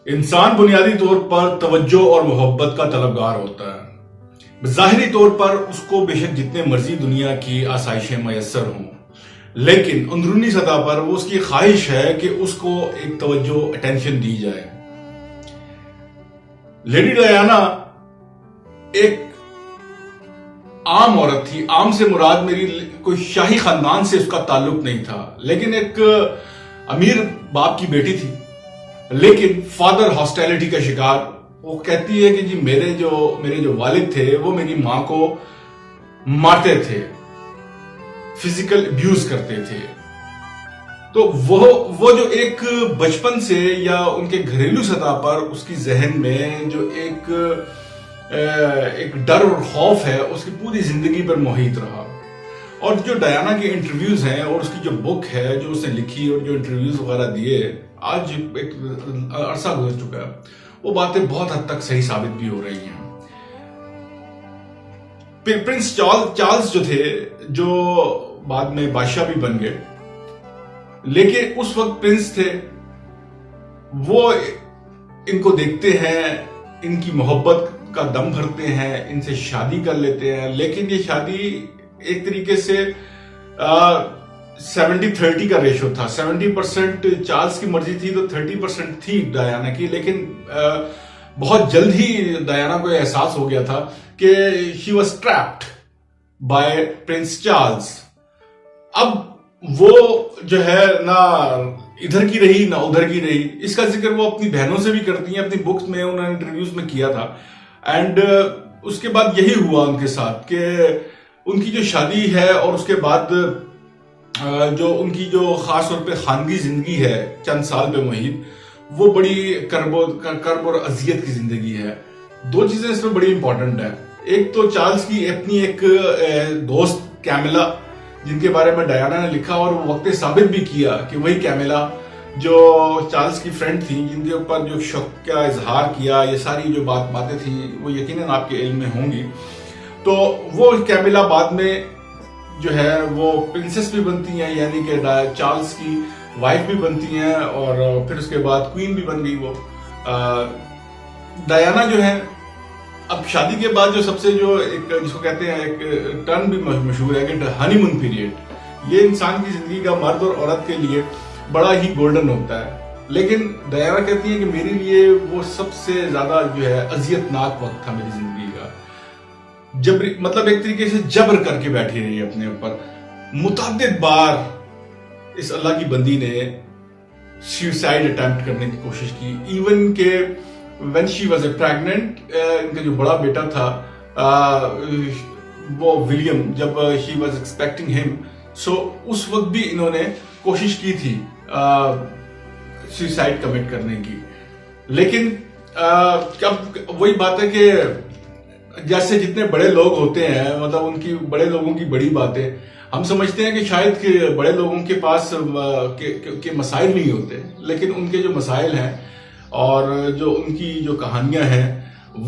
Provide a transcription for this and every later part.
انسان بنیادی طور پر توجہ اور محبت کا طلبگار ہوتا ہے۔ ظاہری طور پر اس کو بے شک جتنے مرضی دنیا کی آسائشیں میسر ہوں، لیکن اندرونی سطح پر وہ اس کی خواہش ہے کہ اس کو ایک توجہ اٹینشن دی جائے۔ لیڈی ڈیانا ایک عام عورت تھی۔ عام سے مراد میری کوئی شاہی خاندان سے اس کا تعلق نہیں تھا، لیکن ایک امیر باپ کی بیٹی تھی، لیکن فادر ہاسٹیلٹی کا شکار۔ وہ کہتی ہے کہ جی میرے جو والد تھے وہ میری ماں کو مارتے تھے، فزیکل ابیوز کرتے تھے۔ تو وہ جو ایک بچپن سے یا ان کے گھریلو سطح پر اس کی ذہن میں جو ایک ڈر اور خوف ہے، اس کی پوری زندگی پر محیط رہا۔ اور جو ڈیانا کے انٹرویوز ہیں اور اس کی جو بک ہے جو اس نے لکھی اور جو انٹرویوز وغیرہ دیے، آج ایک عرصہ گزر چکا ہے، وہ باتیں بہت حد تک صحیح ثابت بھی ہو رہی ہیں۔ پرنس چارلز جو تھے، جو بعد میں بادشاہ بھی بن گئے، لیکن اس وقت پرنس تھے، وہ ان کو دیکھتے ہیں، ان کی محبت کا دم بھرتے ہیں، ان سے شادی کر لیتے ہیں، لیکن یہ شادی ایک طریقے سے 70-30 کا ریشو تھا۔ 70% چارلز کی مرضی تھی تو 30% تھی ڈیانا کی، لیکن بہت جلد ہی ڈیانا کو احساس ہو گیا تھا کہ she was trapped by prince Charles. اب وہ جو ہے نہ ادھر کی رہی نہ ادھر کی رہی۔ اس کا ذکر وہ اپنی بہنوں سے بھی کرتی ہیں، اپنی بکس میں انہوں نے انٹرویوز میں کیا تھا۔ اینڈ اس کے بعد یہی ہوا ان کے ساتھ کہ ان کی جو شادی ہے اور اس کے بعد جو ان کی جو خاص طور پہ خاندگی زندگی ہے چند سال پہ محیط، وہ بڑی کرب اور اذیت کی زندگی ہے۔ دو چیزیں اس میں بڑی امپورٹنٹ ہیں۔ ایک تو چارلز کی اپنی ایک دوست کیملا، جن کے بارے میں ڈیانا نے لکھا اور وہ وقت ثابت بھی کیا کہ وہی کیملا جو چارلز کی فرینڈ تھی، جن کے اوپر جو شک کا اظہار کیا، یہ ساری جو باتیں تھیں وہ یقیناً آپ کے علم میں ہوں گی۔ تو وہ کیملا بعد میں جو ہے وہ پرنسس بھی بنتی ہیں، یعنی کہ چارلز کی وائف بھی بنتی ہیں، اور پھر اس کے بعد کوئین بھی بن گئی وہ۔ ڈیانا جو ہے اب شادی کے بعد جو سب سے جو ایک جس کو کہتے ہیں ایک ٹرم بھی مشہور ہے کہ ہنی مون پیریڈ، یہ انسان کی زندگی کا مرد اور عورت کے لیے بڑا ہی گولڈن ہوتا ہے، لیکن ڈیانا کہتی ہے کہ میرے لیے وہ سب سے زیادہ جو ہے اذیت ناک وقت تھا میری زندگی کا۔ مطلب ایک طریقے سے جبر کر کے بیٹھی رہی اپنے اوپر۔ متعدد بار اس اللہ کی بندی نے سوسائڈ اٹیمپٹ کرنے کی کوشش کی، ایون کہ when she was pregnant، ان کا جو بڑا بیٹا تھا وہ ولیم، جب she was expecting him، سو اس وقت بھی انہوں نے کوشش کی تھی سوسائڈ کمٹ کرنے کی۔ لیکن وہی بات ہے کہ جیسے جتنے بڑے لوگ ہوتے ہیں، مطلب ان کی بڑے لوگوں کی بڑی باتیں، ہم سمجھتے ہیں کہ شاید کہ بڑے لوگوں کے پاس کے مسائل نہیں ہوتے، لیکن ان کے جو مسائل ہیں اور جو ان کی جو کہانیاں ہیں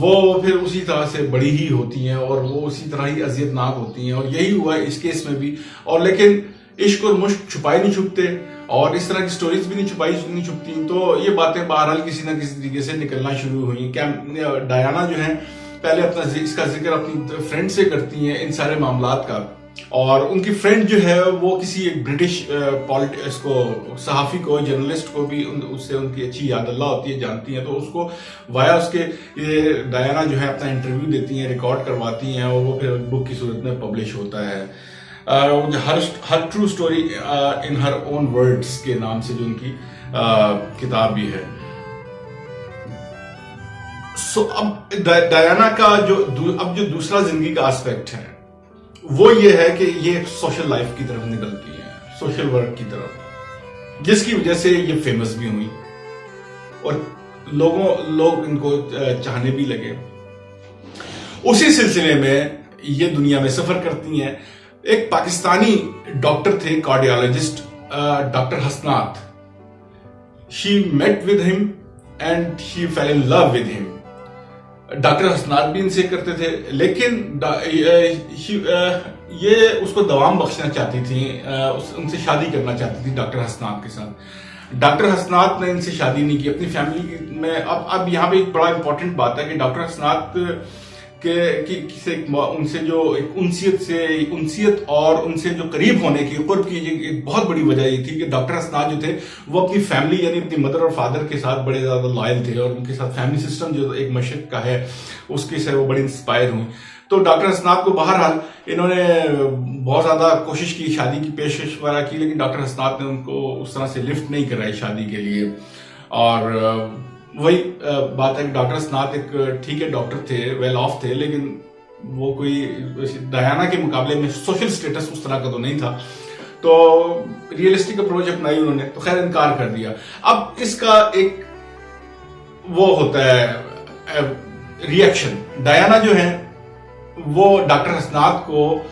وہ پھر اسی طرح سے بڑی ہی ہوتی ہیں اور وہ اسی طرح ہی اذیت ناک ہوتی ہیں، اور یہی ہوا ہے اس کیس میں بھی۔ اور لیکن عشق اور مشق چھپائے نہیں چھپتے، اور اس طرح کی سٹوریز بھی نہیں چھپتی، تو یہ باتیں بہرحال کسی نہ کسی طریقے سے نکلنا شروع ہوئی۔ ڈیانا جو ہے پہلے اس کا ذکر اپنی فرینڈ سے کرتی ہیں ان سارے معاملات کا، اور ان کی فرینڈ جو ہے وہ کسی ایک برٹش صحافی کو، جرنلسٹ کو بھی اس سے ان کی اچھی یاد اللہ ہوتی ہے، جانتی ہیں، تو اس کو وایا اس کے یہ ڈیانا جو ہے اپنا انٹرویو دیتی ہیں، ریکارڈ کرواتی ہیں، اور وہ پھر بک کی صورت میں پبلش ہوتا ہے۔ Her true story in her own words کے نام سے جو ان کی کتاب بھی ہے۔ سو اب ڈیانا کا جو دوسرا زندگی کا اسپیکٹ ہے وہ یہ ہے کہ یہ سوشل لائف کی طرف نکلتی ہے، سوشل ورک کی طرف، جس کی وجہ سے یہ فیمس بھی ہوئی اور لوگ ان کو چاہنے بھی لگے۔ اسی سلسلے میں یہ دنیا میں سفر کرتی ہیں۔ ایک پاکستانی ڈاکٹر تھے، cardiologist, doctor Hasanat. she met with him and she fell in love with him۔ Doctor Hasnat بھی ان سے کرتے تھے، لیکن یہ اس کو دوام بخشنا چاہتی تھی، ان سے شادی کرنا چاہتی تھی ڈاکٹر حسنات کے ساتھ۔ ڈاکٹر حسنات نے ان سے شادی نہیں کی. اپنی فیملی میں اب یہاں پہ ایک بڑا امپورٹنٹ بات ہے کہ ڈاکٹر حسنات ان سے جو انسیت اور ان سے جو قریب ہونے کی قرب کی ایک بہت بڑی وجہ یہ تھی کہ ڈاکٹر حسنات جو تھے وہ اپنی فیملی یعنی اپنی مدر اور فادر کے ساتھ بڑے زیادہ لائل تھے, اور ان کے ساتھ فیملی سسٹم جو ایک مشرق کا ہے اس کے سے وہ بڑے انسپائر ہوئی. تو ڈاکٹر حسنات کو بہرحال انہوں نے بہت زیادہ کوشش کی, شادی کی پیشکش وغیرہ کی, لیکن ڈاکٹر حسنات نے ان کو اس طرح سے لفٹ نہیں کرائی شادی کے لیے. اور وہی بات ہے کہ ڈاکٹر حسنات ایک ٹھیک ہے ڈاکٹر تھے, ویل آف تھے, لیکن وہ کوئی ڈیانا کے مقابلے میں سوشل سٹیٹس اس طرح کا تو نہیں تھا. تو ریئلسٹک اپروچ اپنائی انہوں نے, تو خیر انکار کر دیا. اب اس کا ایک وہ ہوتا ہے ریئیکشن. ڈیانا جو ہے وہ ڈاکٹر حسنات کو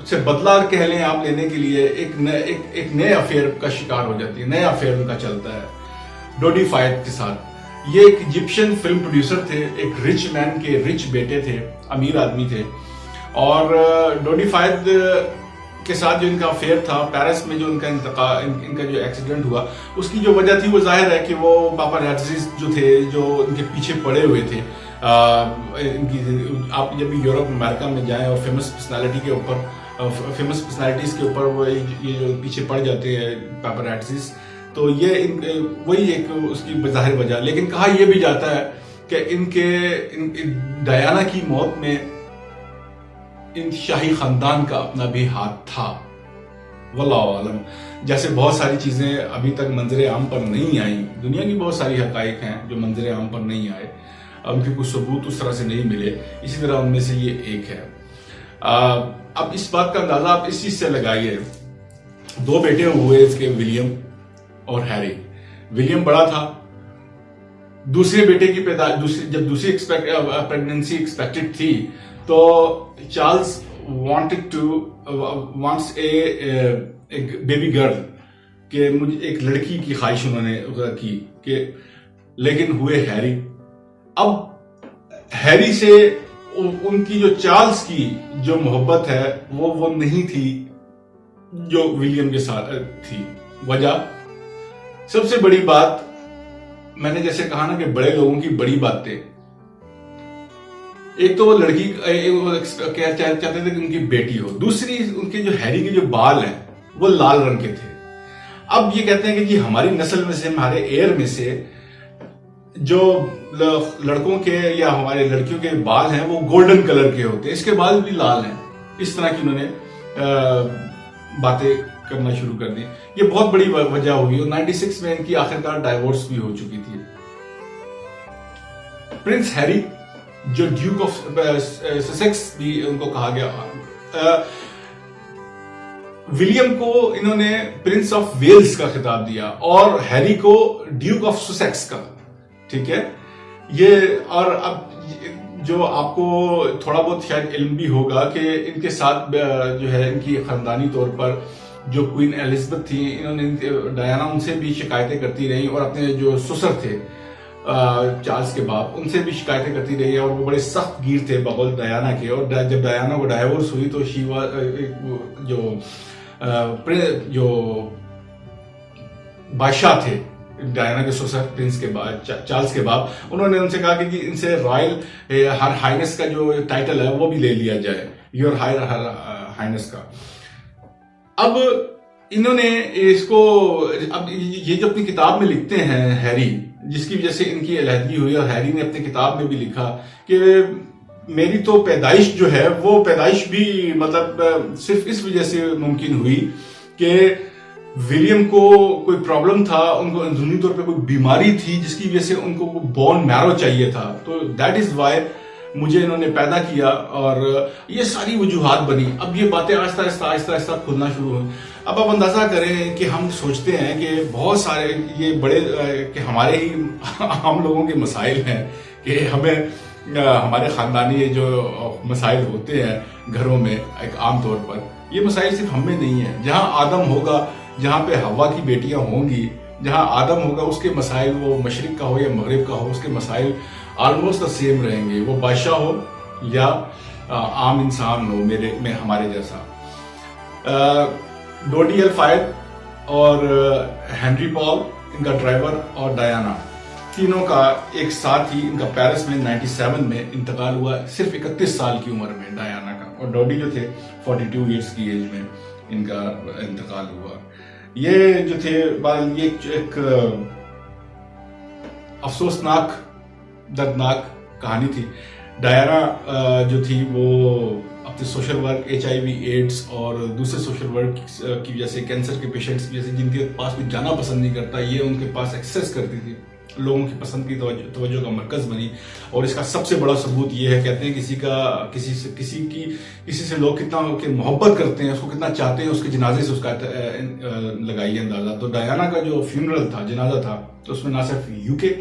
سے بدلہ کہہ لیں آپ لینے کے لیے ایک نئے افیئر کا شکار ہو جاتی ہے. نیا افیئر ان کا چلتا ہے ڈوڈی فائد کے ساتھ. یہ ایک ایجپشین فلم پروڈیوسر تھے, ایک رچ مین کے رچ بیٹے تھے, امیر آدمی تھے, اور ڈوڈی فائد کے ساتھ جو ان کا افیئر تھا پیرس میں جو ان کا جو ایکسیڈنٹ ہوا اس کی جو وجہ تھی وہ ظاہر ہے کہ وہ پاپاراٹزیز جو تھے جو ان کے پیچھے پڑے ہوئے تھے. آپ جب بھی یورپ امریکہ میں جائیں اور فیمس پرسنالٹیز کے اوپر وہ یہ جو پیچھے پڑ جاتے ہیں پاپاراٹزیز, تو یہ وہی ایک اس کی بظاہر وجہ. لیکن کہا یہ بھی جاتا ہے کہ ڈیانا کی موت میں ان شاہی خاندان کا اپنا بھی ہاتھ تھا, واللہ عالم. جیسے بہت ساری چیزیں ابھی تک منظر عام پر نہیں آئیں, دنیا کی بہت ساری حقائق ہیں جو منظر عام پر نہیں آئے, ان کے کچھ ثبوت اس طرح سے نہیں ملے, اسی طرح ان میں سے یہ ایک ہے. اب اس بات کا اندازہ آپ اس چیز سے لگائیے, دو بیٹے ہوئے اس کے, ولیم اور ہیری. ولیم بڑا تھا, دوسرے بیٹے کی پیدائش جب دوسری پریگننسی ایکسپیکٹڈ تھی تو Charles wants a baby girl, کہ مجھے ایک لڑکی کی خواہش انہوں نے کی کہ, لیکن ہوئے ہیری. اب ہیری سے ان کی جو چارلز کی جو محبت ہے وہ نہیں تھی جو ولیم کے ساتھ تھی. وجہ سب سے بڑی بات, میں نے جیسے کہا نا کہ بڑے لوگوں کی بڑی باتیں, ایک تو وہ لڑکی چاہتے تھے کہ ان کی بیٹی ہو, دوسری ان کے جو ہیری کے جو بال ہیں وہ لال رنگ کے تھے. اب یہ کہتے ہیں کہ جی ہماری نسل میں سے, ہمارے ایئر میں سے جو لڑکوں کے یا ہمارے لڑکیوں کے بال ہیں وہ گولڈن کلر کے ہوتے ہیں, اس کے بال بھی لال ہیں. اس طرح کی انہوں نے باتیں کرنا شروع کر دی. یہ بہت بڑی وجہ ہوئی, اور 96 میں ان کی آخرکار ڈائیورس بھی ہو چکی تھی. پرنس ہیری جو ڈیوک آف سسیکس بھی ان کو کہا گیا, ولیم کو انہوں نے پرنس آف ویلز کا خطاب دیا اور ہیری کو ڈیوک آف سسیکس کا. ٹھیک ہے, یہ اور اب جو آپ کو تھوڑا بہت شاید علم بھی ہوگا کہ ان کے ساتھ جو ہے ان کی خاندانی طور پر جو کوئین ایلزبتھ تھی, انہوں نے ڈیانا ان سے بھی شکایتیں کرتی رہی, اور اپنے جو سسر تھے چارلز کے باپ, ان سے بھی شکایتیں کرتی رہی, اور وہ بڑے سخت گیر تھے بقول ڈیانا کے. اور جب ڈیانا کو ڈائیورس ہوئی تو شیوا جو بادشاہ تھے ڈیانا کے سسر پرنس کے بعد چارلز کے باپ, انہوں نے ان سے کہا کہ ان سے رائل ہر ہائنس کا جو ٹائٹل ہے وہ بھی لے لیا جائے, یور ہائنس کا. اب انہوں نے اس کو, اب یہ جو اپنی کتاب میں لکھتے ہیں ہیری, جس کی وجہ سے ان کی علیحدگی ہوئی, اور ہیری نے اپنی کتاب میں بھی لکھا کہ میری تو پیدائش جو ہے وہ پیدائش بھی مطلب صرف اس وجہ سے ممکن ہوئی کہ ولیم کو کوئی پرابلم تھا, ان کو اندرونی طور پہ کوئی بیماری تھی جس کی وجہ سے ان کو بون میرو چاہیے تھا, تو دیٹ از وائی مجھے انہوں نے پیدا کیا. اور یہ ساری وجوہات بنی. اب یہ باتیں آہستہ آہستہ کھلنا شروع ہوئی. اب آپ اندازہ کریں کہ ہم سوچتے ہیں کہ بہت سارے یہ بڑے کہ ہمارے ہی عام لوگوں کے مسائل ہیں کہ ہمیں ہمارے خاندانی جو مسائل ہوتے ہیں گھروں میں ایک عام طور پر, یہ مسائل صرف ہم میں نہیں ہیں. جہاں آدم ہوگا, جہاں پہ ہوا کی بیٹیاں ہوں گی, جہاں آدم ہوگا اس کے مسائل, وہ مشرق کا ہو یا مغرب کا ہو, اس کے مسائل آلموسٹ سیم رہیں گے, وہ بادشاہ ہو یا عام انسان ہو میں ہمارے جیسا. ڈوڈی الفائد اور ہینری پال ان کا ڈرائیور اور ڈیانا، تینوں کا ایک ساتھ ہی ان کا پیرس میں 97 میں انتقال ہوا، صرف 31 سال کی عمر میں ڈیانا کا، اور ڈوڈی جو تھے 42 ایئرس کی ایج میں ان کا انتقال ہوا۔ یہ جو تھے یہ ایک افسوسناک دردناک کہانی تھی۔ ڈیانا جو تھی وہ اپنے سوشل ورک، HIV ایڈز اور دوسرے سوشل ورک کی وجہ سے، کینسر کے پیشنٹس کی وجہ سے جن کے پاس کوئی جانا پسند نہیں کرتا، یہ ان کے پاس ایکسیس کرتی تھی، لوگوں کی پسند کی توجہ کا مرکز بنی۔ اور اس کا سب سے بڑا ثبوت یہ ہے، کہتے ہیں کسی سے لوگ کتنا محبت کرتے ہیں، اس کو کتنا چاہتے ہیں، اس کے جنازے سے اس کا لگائیے اندازہ۔ تو ڈیانا کا جو فیونرل تھا، جنازہ تھا، تو اس میں نہ صرف UK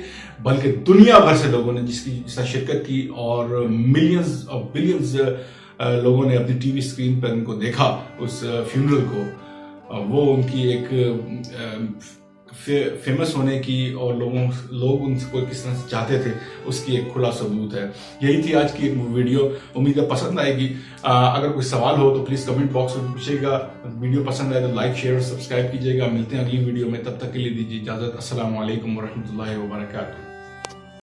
بلکہ دنیا بھر سے لوگوں نے جس کی شرکت کی، اور ملینز اور بلینز لوگوں نے اپنی TV اسکرین پر ان کو دیکھا، اس فیونرل کو۔ وہ ان کی ایک فیمس ہونے کی اور لوگ ان کو کس طرح سے چاہتے تھے، اس کی ایک کھلا ثبوت ہے۔ یہی تھی آج کی ویڈیو، امید ہے پسند آئے گی۔ اگر کوئی سوال ہو تو پلیز کمنٹ باکس میں پوچھیے گا۔ ویڈیو پسند آئے تو لائک، شیئر اور سبسکرائب کیجیے گا۔ ملتے ہیں اگلی ویڈیو میں، تب تک کے لیے دیجیے اجازت۔ السلام علیکم ورحمۃ اللہ وبرکاتہ۔